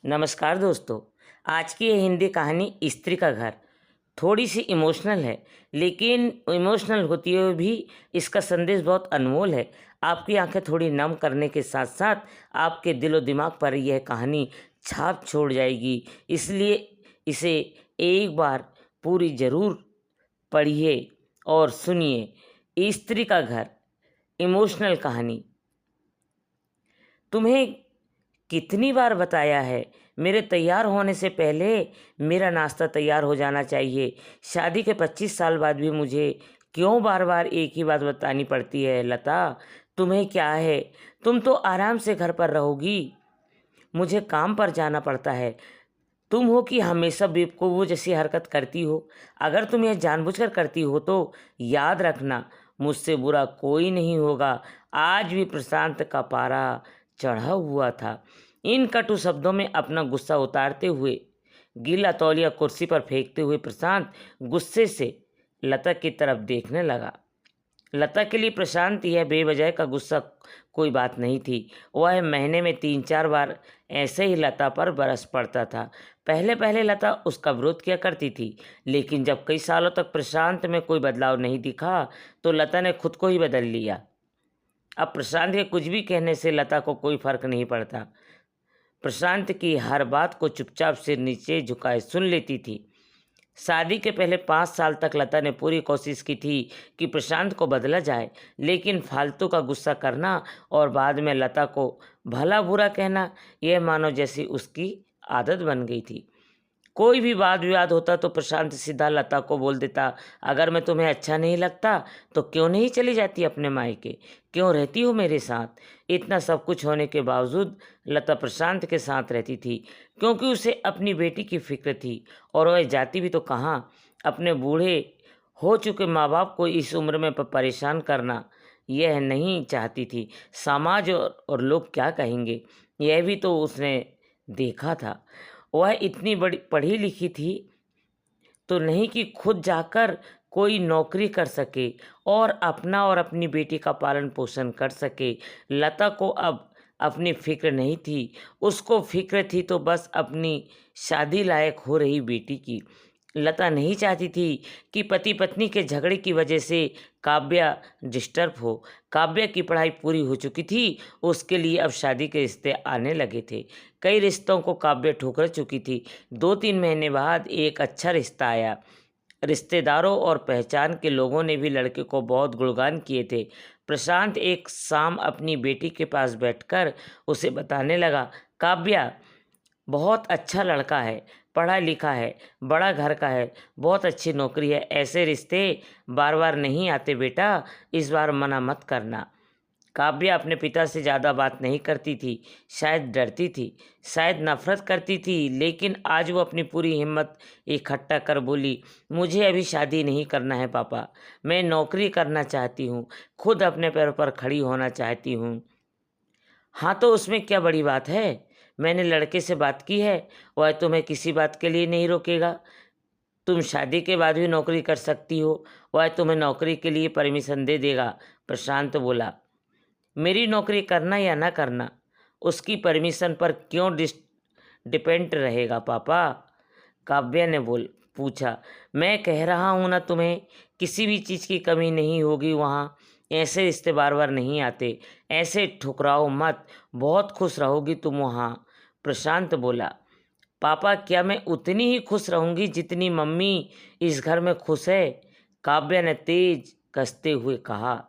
नमस्कार दोस्तों। आज की ये हिंदी कहानी स्त्री का घर थोड़ी सी इमोशनल है, लेकिन इमोशनल होती हुए भी इसका संदेश बहुत अनमोल है। आपकी आंखें थोड़ी नम करने के साथ साथ आपके दिलो दिमाग पर यह कहानी छाप छोड़ जाएगी। इसलिए इसे एक बार पूरी ज़रूर पढ़िए और सुनिए। स्त्री का घर इमोशनल कहानी। तुम्हें कितनी बार बताया है, मेरे तैयार होने से पहले मेरा नाश्ता तैयार हो जाना चाहिए। शादी के 25 साल बाद भी मुझे क्यों बार बार एक ही बात बतानी पड़ती है? लता, तुम्हें क्या है? तुम तो आराम से घर पर रहोगी, मुझे काम पर जाना पड़ता है। तुम हो कि हमेशा बेवकूफ़ों जैसी हरकत करती हो। अगर तुम यह जानबूझकर करती हो तो याद रखना, मुझसे बुरा कोई नहीं होगा। आज भी प्रशांत का पारा चढ़ा हुआ था। इन कटु शब्दों में अपना गुस्सा उतारते हुए, गीला तौलिया कुर्सी पर फेंकते हुए प्रशांत गुस्से से लता की तरफ देखने लगा। लता के लिए प्रशांत यह बेवजह का गुस्सा कोई बात नहीं थी। वह महीने में 3-4 बार ऐसे ही लता पर बरस पड़ता था। पहले पहले लता उसका विरोध किया करती थी, लेकिन जब कई सालों तक प्रशांत में कोई बदलाव नहीं दिखा तो लता ने खुद को ही बदल लिया। अब प्रशांत के कुछ भी कहने से लता को कोई फर्क नहीं पड़ता। प्रशांत की हर बात को चुपचाप सिर नीचे झुकाए सुन लेती थी। शादी के पहले 5 साल तक लता ने पूरी कोशिश की थी कि प्रशांत को बदला जाए, लेकिन फालतू का गुस्सा करना और बाद में लता को भला बुरा कहना, यह मानो जैसी उसकी आदत बन गई थी। कोई भी वाद विवाद होता तो प्रशांत सीधा लता को बोल देता, अगर मैं तुम्हें अच्छा नहीं लगता तो क्यों नहीं चली जाती अपने मायके, क्यों रहती हो मेरे साथ? इतना सब कुछ होने के बावजूद लता प्रशांत के साथ रहती थी, क्योंकि उसे अपनी बेटी की फिक्र थी। और वह जाती भी तो कहाँ, अपने बूढ़े हो चुके माँ बाप को इस उम्र में परेशान करना यह नहीं चाहती थी। समाज और लोग क्या कहेंगे, यह भी तो उसने देखा था। वह इतनी बड़ी पढ़ी लिखी थी तो नहीं कि खुद जाकर कोई नौकरी कर सके और अपना और अपनी बेटी का पालन पोषण कर सके। लता को अब अपनी फिक्र नहीं थी, उसको फिक्र थी तो बस अपनी शादी लायक हो रही बेटी की। लता नहीं चाहती थी कि पति पत्नी के झगड़े की वजह से काव्या डिस्टर्ब हो। काव्या की पढ़ाई पूरी हो चुकी थी, उसके लिए अब शादी के रिश्ते आने लगे थे। कई रिश्तों को काव्या ठुकरा चुकी थी। 2-3 महीने बाद एक अच्छा रिश्ता आया। रिश्तेदारों और पहचान के लोगों ने भी लड़के को बहुत गुणगान किए थे। प्रशांत एक शाम अपनी बेटी के पास बैठकर उसे बताने लगा, काव्या बहुत अच्छा लड़का है, पढ़ा लिखा है, बड़ा घर का है, बहुत अच्छी नौकरी है। ऐसे रिश्ते बार बार नहीं आते बेटा, इस बार मना मत करना। काव्या अपने पिता से ज़्यादा बात नहीं करती थी, शायद डरती थी, शायद नफरत करती थी, लेकिन आज वो अपनी पूरी हिम्मत इकट्ठा कर बोली, मुझे अभी शादी नहीं करना है पापा, मैं नौकरी करना चाहती हूँ, खुद अपने पैरों पर खड़ी होना चाहती हूँ। हाँ तो उसमें क्या बड़ी बात है? मैंने लड़के से बात की है, वह तुम्हें किसी बात के लिए नहीं रोकेगा। तुम शादी के बाद भी नौकरी कर सकती हो, वह तुम्हें नौकरी के लिए परमिशन दे देगा। प्रशांत बोला, मेरी नौकरी करना या ना करना उसकी परमिशन पर क्यों डिपेंड रहेगा पापा? काव्या ने पूछा, मैं कह रहा हूँ ना तुम्हें, किसी भी चीज़ की कमी नहीं होगी वहाँ। ऐसे रिश्ते बार बार नहीं आते, ऐसे ठुकराओ मत, बहुत खुश रहोगी तुम वहाँ। प्रशांत बोला, पापा क्या मैं उतनी ही खुश रहूँगी जितनी मम्मी इस घर में खुश है? काव्या ने तेज कसते हुए कहा,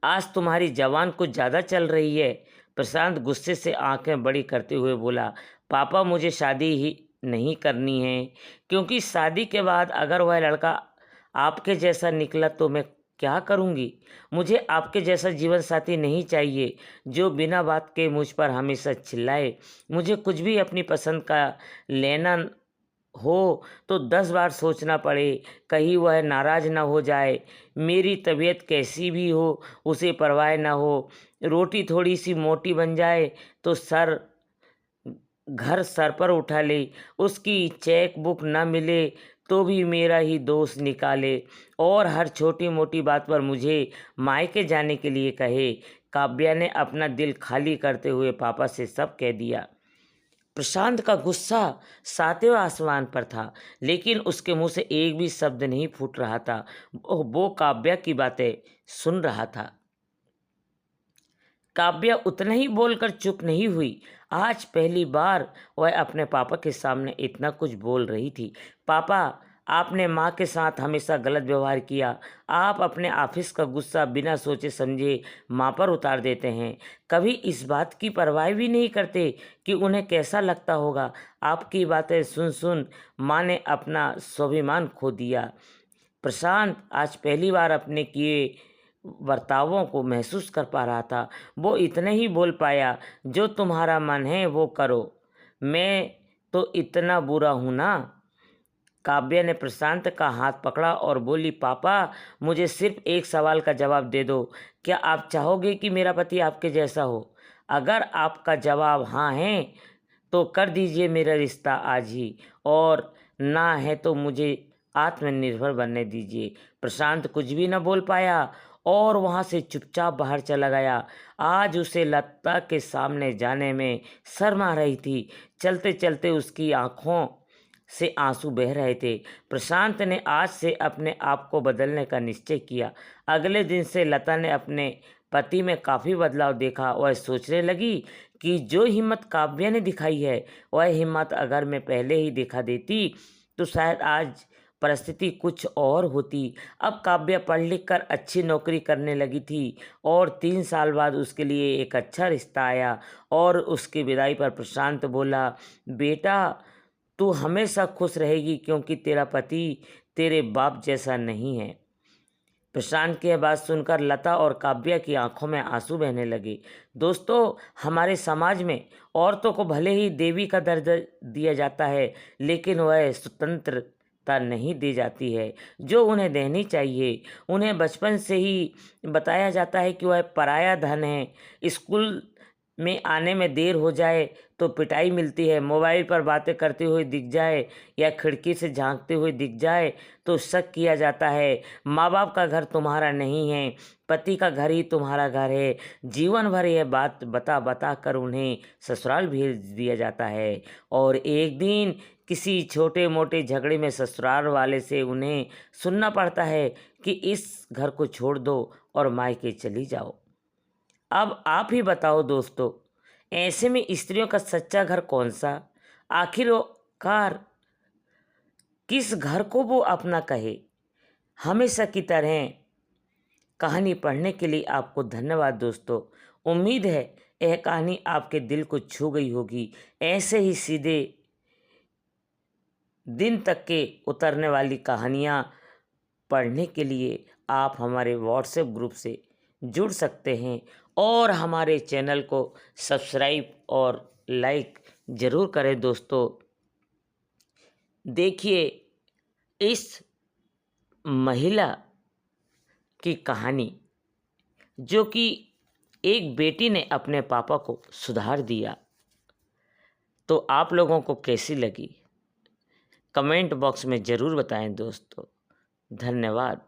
आज तुम्हारी जवान कुछ ज़्यादा चल रही है। प्रशांत गुस्से से आंखें बड़ी करते हुए बोला, पापा मुझे शादी ही नहीं करनी है, क्योंकि शादी के बाद अगर वह लड़का आपके जैसा निकला तो मैं क्या करूँगी? मुझे आपके जैसा जीवन साथी नहीं चाहिए जो बिना बात के मुझ पर हमेशा चिल्लाए। मुझे कुछ भी अपनी पसंद का लेना हो तो 10 बार सोचना पड़े, कहीं वह नाराज़ ना हो जाए। मेरी तबीयत कैसी भी हो उसे परवाह ना हो। रोटी थोड़ी सी मोटी बन जाए तो घर सर पर उठा ले। उसकी चेक बुक ना मिले तो भी मेरा ही दोष निकाले और हर छोटी मोटी बात पर मुझे मायके जाने के लिए कहे। काव्या ने अपना दिल खाली करते हुए पापा से सब कह दिया। प्रशांत का गुस्सा सातवें आसमान पर था, लेकिन उसके मुंह से एक भी शब्द नहीं फूट रहा था। वो काव्या की बातें सुन रहा था। काव्या उतना ही बोलकर चुप नहीं हुई। आज पहली बार वह अपने पापा के सामने इतना कुछ बोल रही थी। पापा, आपने माँ के साथ हमेशा गलत व्यवहार किया। आप अपने ऑफिस का गुस्सा बिना सोचे समझे माँ पर उतार देते हैं। कभी इस बात की परवाह भी नहीं करते कि उन्हें कैसा लगता होगा। आपकी बातें सुन सुन माँ ने अपना स्वाभिमान खो दिया। प्रशांत आज पहली बार अपने किए बर्तावों को महसूस कर पा रहा था। वो इतने ही बोल पाया, जो तुम्हारा मन है वो करो, मैं तो इतना बुरा हूँ ना। काव्या ने प्रशांत का हाथ पकड़ा और बोली, पापा, मुझे सिर्फ एक सवाल का जवाब दे दो। क्या आप चाहोगे कि मेरा पति आपके जैसा हो? अगर आपका जवाब हाँ है तो कर दीजिए मेरा रिश्ता आज ही, और ना है तो मुझे आत्मनिर्भर बनने दीजिए। प्रशांत कुछ भी न बोल पाया और वहाँ से चुपचाप बाहर चला गया। आज उसे लता के सामने जाने में शर्म आ रही थी। चलते चलते उसकी आंखों से आंसू बह रहे थे। प्रशांत ने आज से अपने आप को बदलने का निश्चय किया। अगले दिन से लता ने अपने पति में काफ़ी बदलाव देखा। वह सोचने लगी कि जो हिम्मत काव्या ने दिखाई है, वह हिम्मत अगर मैं पहले ही दिखा देती तो शायद आज परिस्थिति कुछ और होती। अब काव्या पढ़ लिख कर अच्छी नौकरी करने लगी थी और 3 साल बाद उसके लिए एक अच्छा रिश्ता आया। और उसकी विदाई पर प्रशांत बोला, बेटा, तू हमेशा खुश रहेगी क्योंकि तेरा पति तेरे बाप जैसा नहीं है। प्रशांत की यह बात सुनकर लता और काव्या की आंखों में आंसू बहने लगे। दोस्तों, हमारे समाज में औरतों को भले ही देवी का दर्जा दिया जाता है, लेकिन वह स्वतंत्रता नहीं दी जाती है जो उन्हें देनी चाहिए। उन्हें बचपन से ही बताया जाता है कि वह पराया धन है। स्कूल में आने में देर हो जाए तो पिटाई मिलती है। मोबाइल पर बातें करते हुए दिख जाए या खिड़की से झांकते हुए दिख जाए तो शक किया जाता है। माँ बाप का घर तुम्हारा नहीं है, पति का घर ही तुम्हारा घर है। जीवन भर यह बात बता बता कर उन्हें ससुराल भेज दिया जाता है और एक दिन किसी छोटे मोटे झगड़े में ससुराल वाले से उन्हें सुनना पड़ता है कि इस घर को छोड़ दो और मायके चली जाओ। अब आप ही बताओ दोस्तों, ऐसे में स्त्रियों का सच्चा घर कौन सा? आखिरकार किस घर को वो अपना कहे? हमेशा की तरह कहानी पढ़ने के लिए आपको धन्यवाद दोस्तों। उम्मीद है यह कहानी आपके दिल को छू गई होगी। ऐसे ही सीधे दिन तक के उतरने वाली कहानियाँ पढ़ने के लिए आप हमारे व्हाट्सएप ग्रुप से जुड़ सकते हैं और हमारे चैनल को सब्सक्राइब और लाइक ज़रूर करें दोस्तों। देखिए, इस महिला की कहानी जो कि एक बेटी ने अपने पापा को सुधार दिया, तो आप लोगों को कैसी लगी? कमेंट बॉक्स में ज़रूर बताएं दोस्तों। धन्यवाद।